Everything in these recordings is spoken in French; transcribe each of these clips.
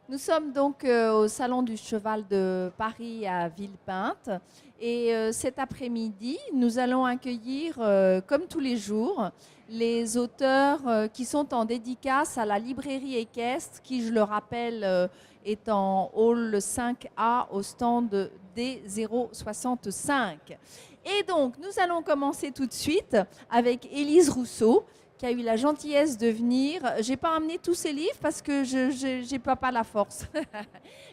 Nous sommes donc au Salon du Cheval de Paris à Villepinte et cet après-midi, nous allons accueillir, comme tous les jours, les auteurs qui sont en dédicace à la librairie équestre qui, je le rappelle, est en hall 5A au stand D065. Et donc, nous allons commencer tout de suite avec Élise Rousseau, qui a eu la gentillesse de venir. J'ai pas amené tous ses livres parce que je n'ai pas la force.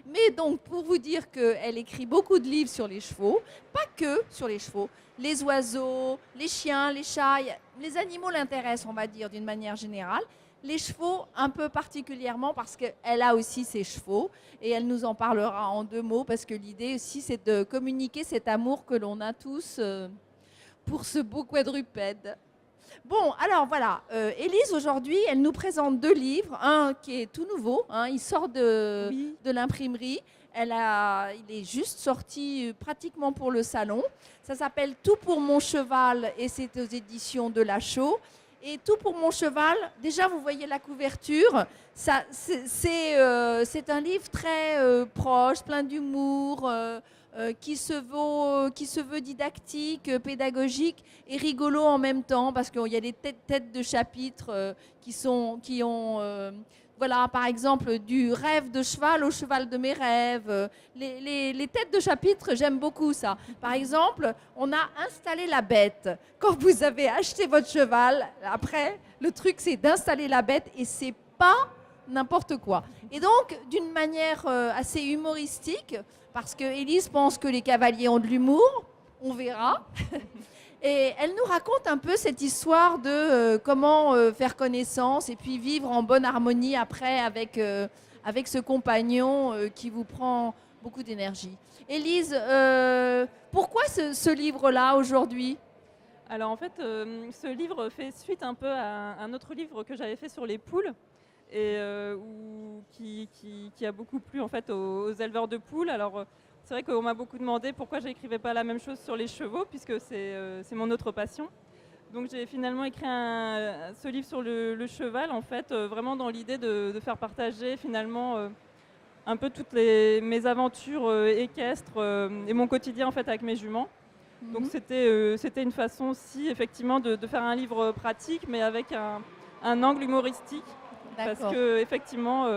Mais donc, pour vous dire qu'elle écrit beaucoup de livres sur les chevaux, pas que sur les chevaux, les oiseaux, les chiens, les chats, les animaux l'intéressent, on va dire, d'une manière générale. Les chevaux, un peu particulièrement, parce qu'elle a aussi ses chevaux, et elle nous en parlera en 2 mots, parce que l'idée aussi, c'est de communiquer cet amour que l'on a tous pour ce beau quadrupède. Bon, alors voilà, Élise, aujourd'hui, elle nous présente 2 livres. Un qui est tout nouveau, hein, il sort Oui, de l'imprimerie. Il est juste sorti pratiquement pour le salon. Ça s'appelle Tout pour mon cheval et c'est aux éditions de Lachaud. Et Tout pour mon cheval, déjà vous voyez la couverture, c'est un livre très proche, plein d'humour, qui se veut didactique, pédagogique et rigolo en même temps parce qu'il y a des têtes de chapitres qui ont voilà, par exemple, du rêve de cheval au cheval de mes rêves. Les têtes de chapitre, j'aime beaucoup ça. Par exemple, on a installé la bête. Quand vous avez acheté votre cheval, après, le truc, c'est d'installer la bête et c'est pas n'importe quoi. Et donc, d'une manière assez humoristique, parce que Élise pense que les cavaliers ont de l'humour, on verra. Et elle nous raconte un peu cette histoire de comment faire connaissance et puis vivre en bonne harmonie après avec ce compagnon qui vous prend beaucoup d'énergie. Élise, pourquoi ce livre-là aujourd'hui? alors en fait, ce livre fait suite un peu à un autre livre que j'avais fait sur les poules et qui a beaucoup plu en fait aux éleveurs de poules. Alors c'est vrai qu'on m'a beaucoup demandé pourquoi j'écrivais pas la même chose sur les chevaux puisque c'est mon autre passion. Donc j'ai finalement écrit ce livre sur le cheval en fait, vraiment dans l'idée de faire partager finalement un peu mes aventures équestres et mon quotidien en fait avec mes juments. Donc Mhm. c'était une façon aussi effectivement de faire un livre pratique mais avec un angle humoristique parce D'accord. que effectivement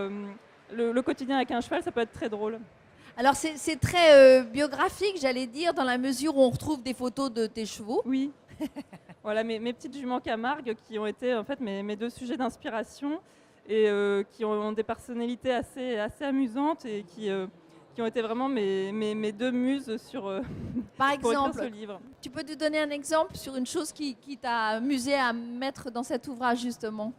le quotidien avec un cheval ça peut être très drôle. Alors c'est très biographique, j'allais dire, dans la mesure où on retrouve des photos de tes chevaux. Oui, voilà mes petites juments Camargue qui ont été en fait mes 2 sujets d'inspiration et qui ont des personnalités assez amusantes et qui ont été vraiment mes 2 muses Par pour écrire ce exemple, livre. tu peux nous donner un exemple sur une chose qui t'a amusé à mettre dans cet ouvrage justement?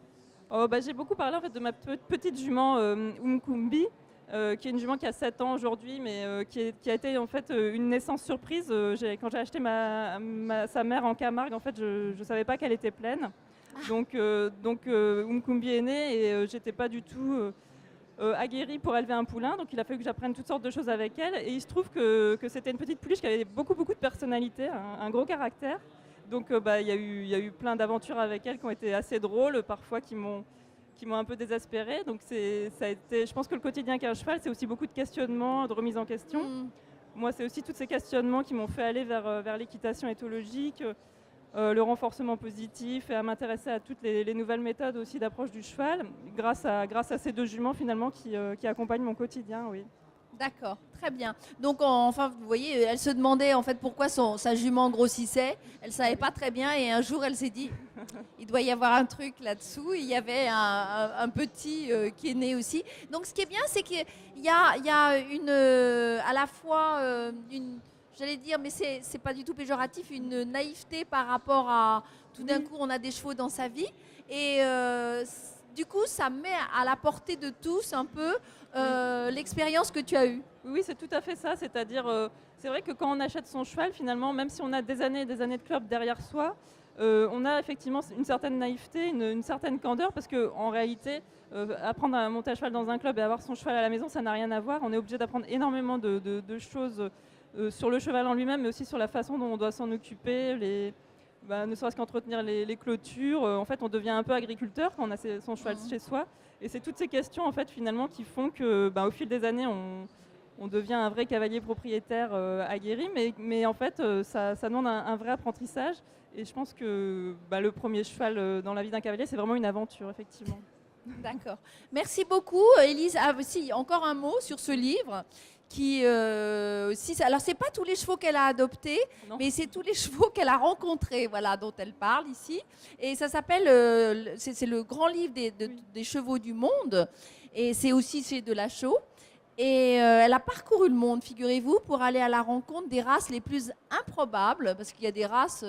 Oh, bah, j'ai beaucoup parlé en fait, de ma petite jument Umkumbi, qui est une jument qui a 7 ans aujourd'hui, mais qui a été en fait une naissance surprise. Quand j'ai acheté sa mère en Camargue, en fait, je ne savais pas qu'elle était pleine. Donc Umkumbi est née et j'étais pas du tout aguerrie pour élever un poulain, donc il a fallu que j'apprenne toutes sortes de choses avec elle. Et il se trouve que c'était une petite pouliche qui avait beaucoup de personnalité, un gros caractère. Donc bah, il y a eu plein d'aventures avec elle qui ont été assez drôles, parfois qui m'ont un peu désespérée. Donc ça a été, je pense que le quotidien qu'un cheval, c'est aussi beaucoup de questionnements, de remise en question. Hmm. Moi, c'est aussi tous ces questionnements qui m'ont fait aller vers l'équitation éthologique, le renforcement positif et à m'intéresser à toutes les nouvelles méthodes aussi d'approche du cheval, grâce à ces 2 juments finalement qui accompagnent mon quotidien, oui. D'accord, très bien. Donc, enfin, vous voyez, elle se demandait en fait pourquoi sa jument grossissait. Elle savait pas très bien et un jour, elle s'est dit, il doit y avoir un truc là-dessous. Il y avait un petit qui est né aussi. Donc, ce qui est bien, c'est qu'il y a une, à la fois une, j'allais dire, mais c'est pas du tout péjoratif, une naïveté par rapport à tout d'un Oui, coup, on a des chevaux dans sa vie et du coup, ça met à la portée de tous un peu oui. l'expérience que tu as eue. Oui, oui, c'est tout à fait ça. C'est-à-dire, c'est vrai que quand on achète son cheval, finalement, même si on a des années et des années de club derrière soi, on a effectivement une certaine naïveté, une certaine candeur, parce qu'en réalité, apprendre à monter à cheval dans un club et avoir son cheval à la maison, ça n'a rien à voir. On est obligé d'apprendre énormément de choses sur le cheval en lui-même, mais aussi sur la façon dont on doit s'en occuper, ne serait-ce qu'entretenir les clôtures. En fait, on devient un peu agriculteur quand on a son cheval chez soi. Et c'est toutes ces questions en fait finalement qui font que, au fil des années, on devient un vrai cavalier propriétaire aguerri. Mais en fait, ça demande un vrai apprentissage. Et je pense que le premier cheval dans la vie d'un cavalier, c'est vraiment une aventure, effectivement. D'accord. Merci beaucoup, Élise. Ah, si, encore un mot sur ce livre. Alors, c'est pas tous les chevaux qu'elle a adoptés, mais c'est tous les chevaux qu'elle a rencontrés, voilà, dont elle parle ici. Et ça s'appelle, c'est le grand livre des chevaux du monde. Et c'est aussi chez Delachaux. Et elle a parcouru le monde, figurez-vous, pour aller à la rencontre des races les plus improbables, parce qu'il y a des races,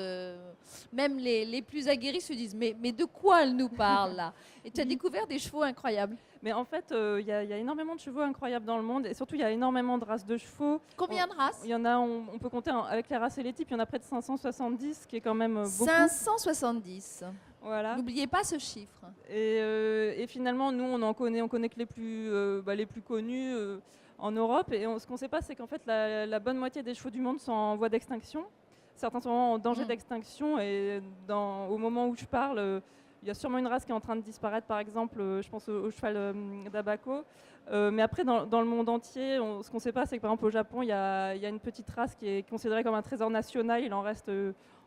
même les plus aguerris se disent, mais de quoi elle nous parle là? Et tu as découvert des chevaux incroyables. Mais en fait, il y a énormément de chevaux incroyables dans le monde, et surtout il y a énormément de races de chevaux. Combien de races? Il y en a, on peut compter avec les races et les types, il y en a près de 570, ce qui est quand même beaucoup. 570. Voilà. N'oubliez pas ce chiffre. Et finalement, nous, on connaît que les plus connus en Europe. Et ce qu'on ne sait pas, c'est qu'en fait, la bonne moitié des chevaux du monde sont en voie d'extinction. Certains sont en danger d'extinction. Et au moment où je parle, il y a sûrement une race qui est en train de disparaître, par exemple, je pense au cheval d'Abaco. Mais après, dans le monde entier, ce qu'on ne sait pas, c'est que par exemple au Japon, il y a une petite race qui est considérée comme un trésor national. Il en reste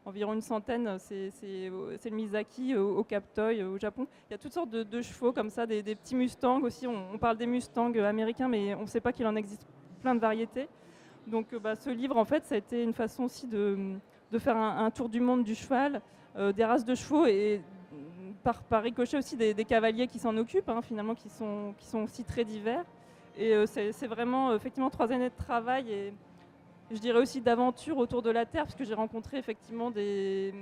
environ une centaine. C'est le Misaki au Cap Toy, au Japon. Il y a toutes sortes de chevaux comme ça, des petits Mustangs aussi. On parle des Mustangs américains, mais on ne sait pas qu'il en existe plein de variétés. Donc ce livre, en fait, ça a été une façon aussi de faire un tour du monde du cheval, des races de chevaux et par ricochet aussi des cavaliers qui s'en occupent, finalement, qui sont aussi très divers. Et c'est vraiment effectivement 3 années de travail et je dirais aussi d'aventure autour de la Terre, parce que j'ai rencontré effectivement des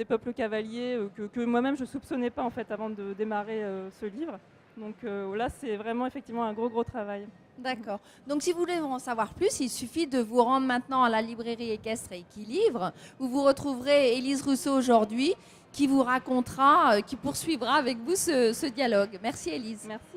peuples cavaliers que moi-même je ne soupçonnais pas en fait avant de démarrer ce livre. Donc là, c'est vraiment effectivement un gros travail. D'accord. Donc, si vous voulez en savoir plus, il suffit de vous rendre maintenant à la librairie équestre Équilibre, où vous retrouverez Élise Rousseau aujourd'hui, qui vous racontera, qui poursuivra avec vous ce dialogue. Merci Élise. Merci.